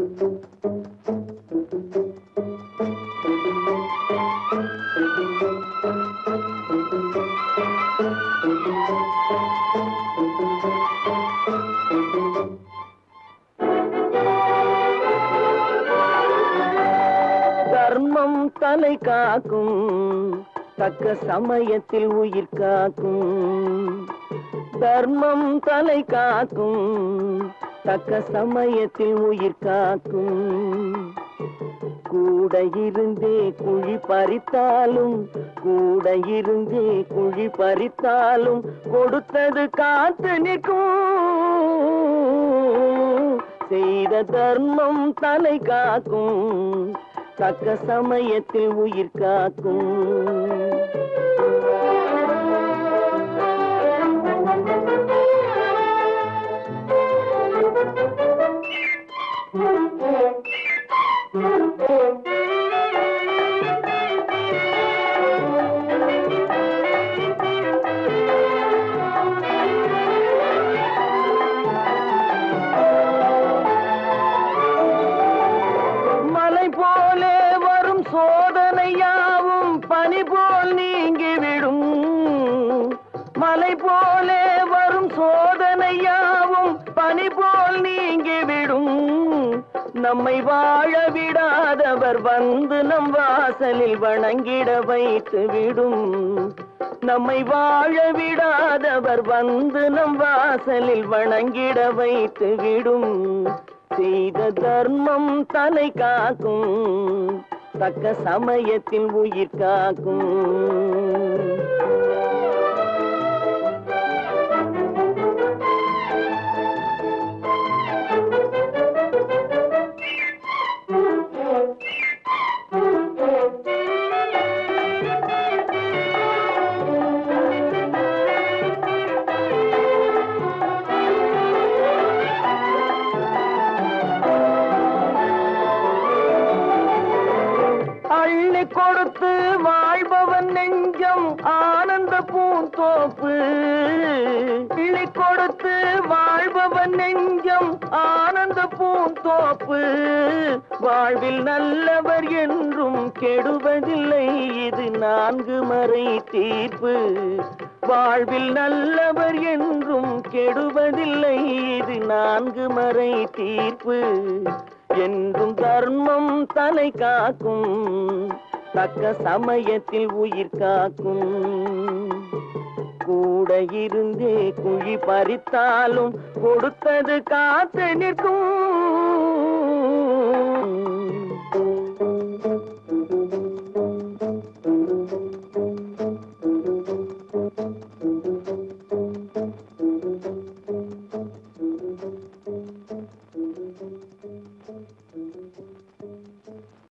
தர்மம் தலை காக்கும், தக்க சமயத்தில் உயிர் காக்கும். தர்மம் தலை காக்கும், தக்க சமயத்தில் உயிர் காக்கும். கூட இருந்தே குழி பறித்தாலும், கூட இருந்தே குழி பறித்தாலும் கொடுத்தது காத்து நிற்கும். செய்த தர்மம் தலை காக்கும், தக்க சமயத்தில் உயிர் காக்கும். மலை போலே வரும் சோதனையாவும் பனி போல் நீங்கிவிடும். மலை போலே வரும் சோதனையாவும் பனி போல் நீங்கிவிடும். நம்மை வாழ விடாதவர் வந்து நம் வாசலில் வணங்கிட வைத்து விடும். நம்மை வாழ விடாதவர் வந்து நம் வாசலில் வணங்கிட வைத்து விடும். செய்த தர்மம் தலை காக்கும், தக்க சமயத்தில் உயிர் காக்கும். அள்ளி கொடுத்து வாழ்பவன் நெஞ்சம் ஆனந்த பூந்தோப்பு. அள்ளி கொடுத்து வாழ்பவன் நெஞ்சம் ஆனந்த பூந்தோப்பு. வாழ்வில் நல்லவர் என்றும் கெடுவதில்லை, இது 4 மறை தீர்ப்பு. வாழ்வில் நல்லவர் என்றும் கெடுவதில்லை, இது 4 மறை தீர்ப்பு. என்றும் தர்மம் தலை காக்கும், தக்க சமயத்தில் உயிர் காக்கும். கூட இருந்தே குழி பறித்தாலும் கொடுத்தது காத்து நிற்கும்.